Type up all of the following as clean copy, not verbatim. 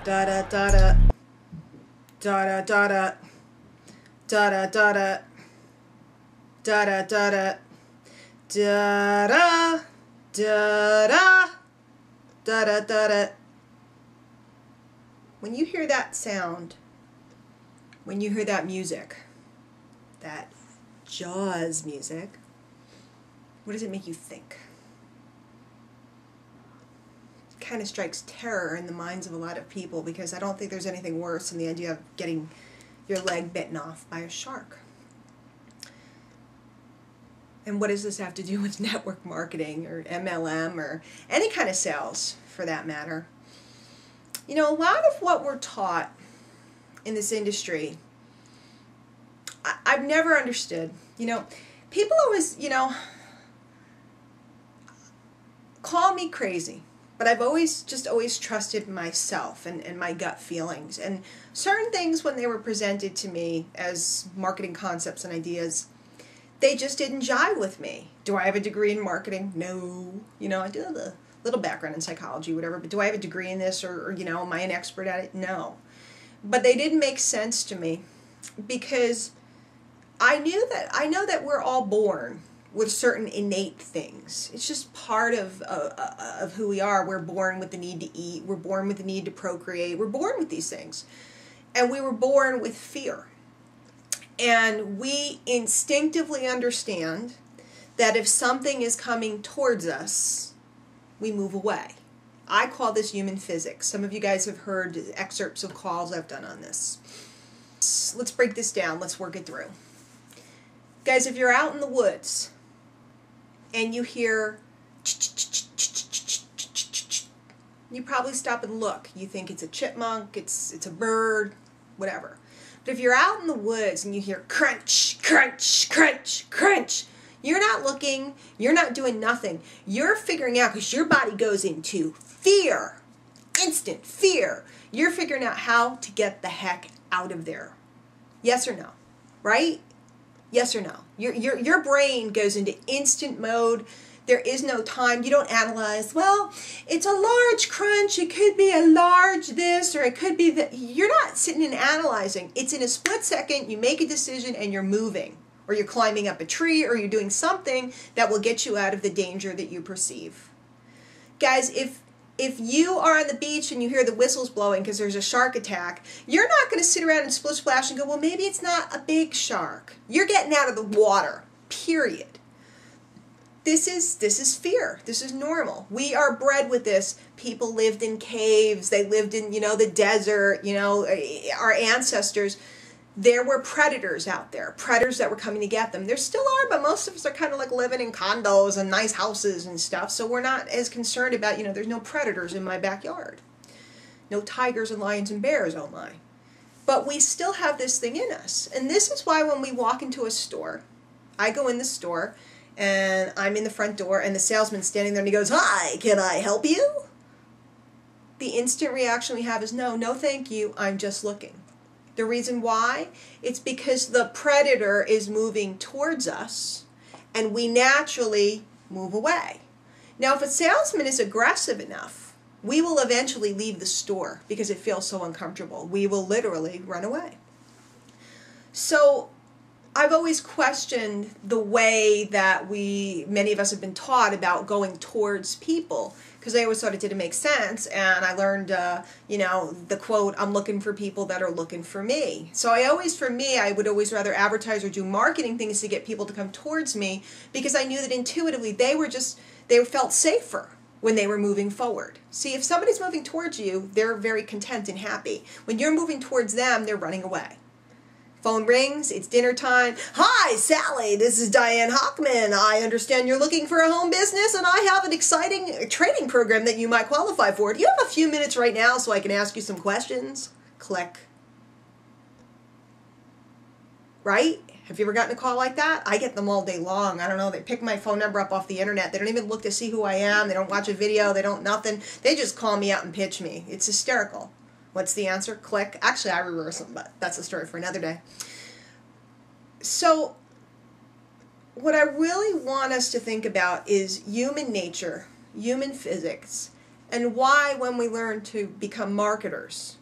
Da da da da. Da da da da. Da da da da. Da da da da. Da da da da. Da da da da. When you hear that sound, when you hear that music, that Jaws music, what does it make you think? It kind of strikes terror in the minds of a lot of people, because I don't think there's anything worse than the idea of getting your leg bitten off by a shark. And what does this have to do with network marketing or MLM or any kind of sales for that matter? You know, a lot of what we're taught in this industry, I've never understood. You know, people always, call me crazy, but I've always trusted myself and my gut feelings. And certain things, when they were presented to me as marketing concepts and ideas, they just didn't jive with me. Do I have a degree in marketing? No. I do have a little background in psychology, whatever, but do I have a degree in this, or am I an expert at it? No. But they didn't make sense to me, because I know that we're all born with certain innate things. It's just part of who we are. We're born with the need to eat. We're born with the need to procreate. We're born with these things. And we were born with fear. And we instinctively understand that if something is coming towards us, we move away. I call this human physics. Some of you guys have heard excerpts of calls I've done on this. Let's break this down. Let's work it through. Guys, if you're out in the woods and you hear, you probably stop and look. You think it's a chipmunk, it's a bird, whatever. But if you're out in the woods and you hear crunch, crunch, crunch, crunch, you're not looking, you're not doing nothing. You're figuring out, because your body goes into fear, instant fear. You're figuring out how to get the heck out of there. Yes or no? Right? Yes or no? Your brain goes into instant mode. There is no time. You don't analyze, well, it's a large crunch. It could be a large this, or it could be that. You're not sitting and analyzing. It's in a split second. You make a decision and you're moving. Or you're climbing up a tree, or you're doing something that will get you out of the danger that you perceive. Guys, if you are on the beach and you hear the whistles blowing because there's a shark attack, you're not going to sit around and split splash and go, well, maybe it's not a big shark. You're getting out of the water, period. This is fear. This is normal. We are bred with this. People lived in caves. They lived in, the desert, our ancestors. There were predators out there, predators that were coming to get them. There still are, but most of us are kind of like living in condos and nice houses and stuff, so we're not as concerned about, there's no predators in my backyard. No tigers and lions and bears, oh my. But we still have this thing in us. And this is why when we walk into a store, I go in the store, and I'm in the front door, and the salesman's standing there, and he goes, hi, can I help you? The instant reaction we have is, no thank you, I'm just looking. The reason why? It's because the predator is moving towards us, and we naturally move away. Now, if a salesman is aggressive enough, we will eventually leave the store because it feels so uncomfortable. We will literally run away. So I've always questioned the way that many of us have been taught about going towards people, because I always thought it didn't make sense, and I learned, the quote, I'm looking for people that are looking for me. So I would always rather advertise or do marketing things to get people to come towards me, because I knew that intuitively they felt safer when they were moving forward. See, if somebody's moving towards you, they're very content and happy. When you're moving towards them, they're running away. Phone rings, it's dinner time. Hi, Sally, this is Diane Hockman. I understand you're looking for a home business, and I have an exciting training program that you might qualify for. Do you have a few minutes right now so I can ask you some questions? Click. Right? Have you ever gotten a call like that? I get them all day long. I don't know, they pick my phone number up off the internet. They don't even look to see who I am. They don't watch a video. They don't nothing. They just call me out and pitch me. It's hysterical. What's the answer? Click. Actually, I reverse them, but that's a story for another day. So what I really want us to think about is human nature, human physics, and why when we learn to become marketers,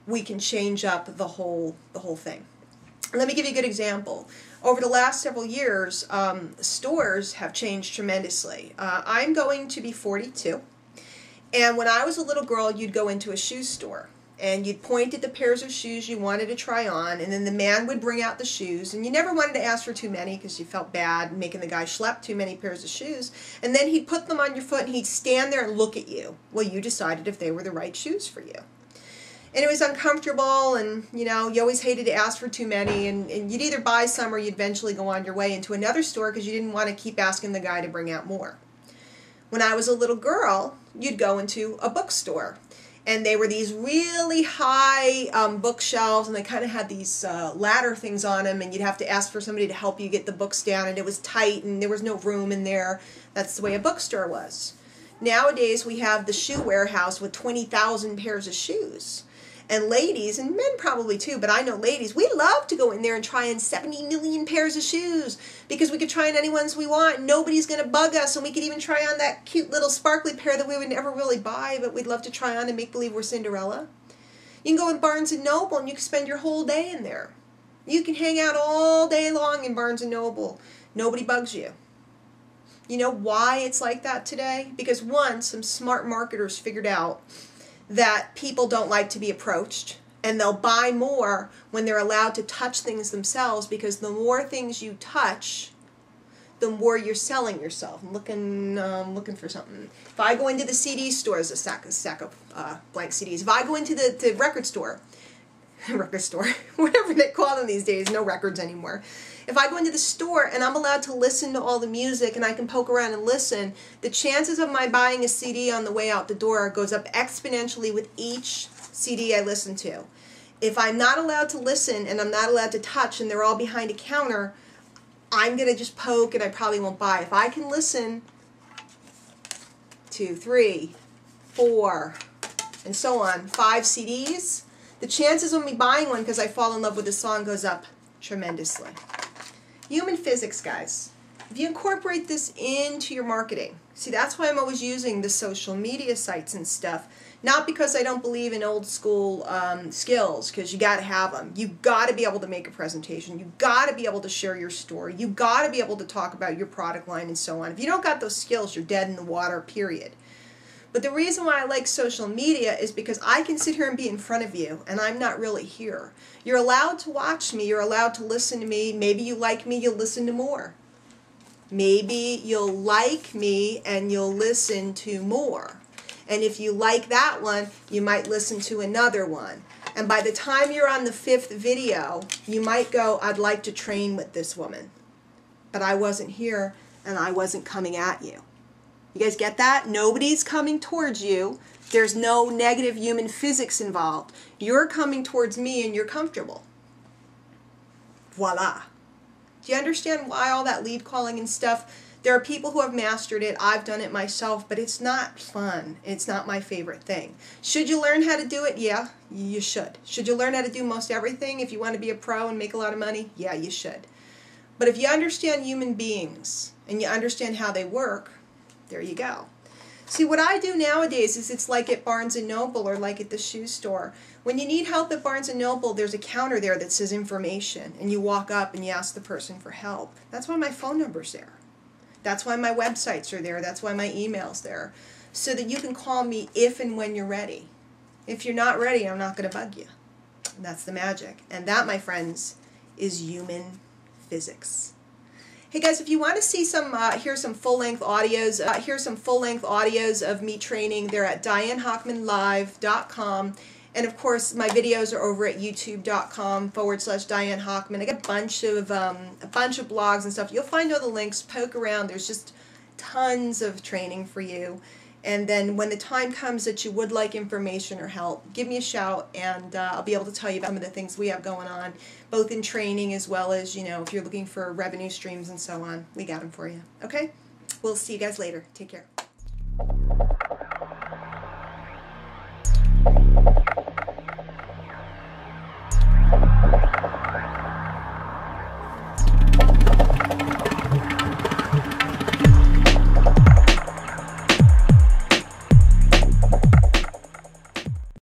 we can change up the whole thing. Let me give you a good example. Over the last several years, stores have changed tremendously. I'm going to be 42, and when I was a little girl, you'd go into a shoe store, and you'd point at the pairs of shoes you wanted to try on, and then the man would bring out the shoes, and you never wanted to ask for too many because you felt bad making the guy schlep too many pairs of shoes, and then he'd put them on your foot, and he'd stand there and look at you. Well, you decided if they were the right shoes for you. And it was uncomfortable, and you always hated to ask for too many, and you'd either buy some or you'd eventually go on your way into another store because you didn't want to keep asking the guy to bring out more. When I was a little girl, you'd go into a bookstore, and they were these really high bookshelves, and they kind of had these ladder things on them, and you'd have to ask for somebody to help you get the books down, and it was tight, and there was no room in there. That's the way a bookstore was. Nowadays, we have the shoe warehouse with 20,000 pairs of shoes. And ladies, and men probably too, but I know ladies, we love to go in there and try on 70 million pairs of shoes because we could try on any ones we want. Nobody's going to bug us, and we could even try on that cute little sparkly pair that we would never really buy, but we'd love to try on and make believe we're Cinderella. You can go in Barnes & Noble, and you can spend your whole day in there. You can hang out all day long in Barnes & Noble. Nobody bugs you. You know why it's like that today? Because one, some smart marketers figured out that people don't like to be approached, and they'll buy more when they're allowed to touch things themselves, because the more things you touch, the more you're selling yourself. I'm looking for something. If I go into the CD store, there's a sack of blank CDs. If I go into the record store, whatever they call them these days, no records anymore. If I go into the store and I'm allowed to listen to all the music and I can poke around and listen, the chances of my buying a CD on the way out the door goes up exponentially with each CD I listen to. If I'm not allowed to listen and I'm not allowed to touch and they're all behind a counter, I'm going to just poke and I probably won't buy. If I can listen 2, 3, 4, and so on, 5 CDs, the chances of me buying one because I fall in love with a song goes up tremendously. Human physics, guys. If you incorporate this into your marketing, see, that's why I'm always using the social media sites and stuff. Not because I don't believe in old school skills, because you got to have them. You got to be able to make a presentation. You got to be able to share your story. You got to be able to talk about your product line and so on. If you don't got those skills, you're dead in the water, period. But the reason why I like social media is because I can sit here and be in front of you, and I'm not really here. You're allowed to watch me. You're allowed to listen to me. Maybe you like me, you'll listen to more. Maybe you'll like me and you'll listen to more. And if you like that one, you might listen to another one. And by the time you're on the 5th video, you might go, I'd like to train with this woman. But I wasn't here, and I wasn't coming at you. You guys get that? Nobody's coming towards you. There's no negative human physics involved. You're coming towards me and you're comfortable. Voila. Do you understand why all that lead calling and stuff? There are people who have mastered it. I've done it myself, but it's not fun. It's not my favorite thing. Should you learn how to do it? Yeah, you should. Should you learn how to do most everything if you want to be a pro and make a lot of money? Yeah, you should. But if you understand human beings and you understand how they work, there you go. See, what I do nowadays is it's like at Barnes & Noble or like at the shoe store. When you need help at Barnes & Noble, there's a counter there that says information, and you walk up and you ask the person for help. That's why my phone number's there. That's why my websites are there. That's why my email's there. So that you can call me if and when you're ready. If you're not ready, I'm not going to bug you. And that's the magic. And that, my friends, is human physics. Hey guys, if you want to see some, here's some full-length audios. Of me training. They're at DianeHockmanLive.com, and of course my videos are over at YouTube.com/Diane Hockman. I got a bunch of blogs and stuff. You'll find all the links. Poke around. There's just tons of training for you. And then when the time comes that you would like information or help, give me a shout, and I'll be able to tell you about some of the things we have going on, both in training as well as, if you're looking for revenue streams and so on. We got them for you. Okay? We'll see you guys later. Take care.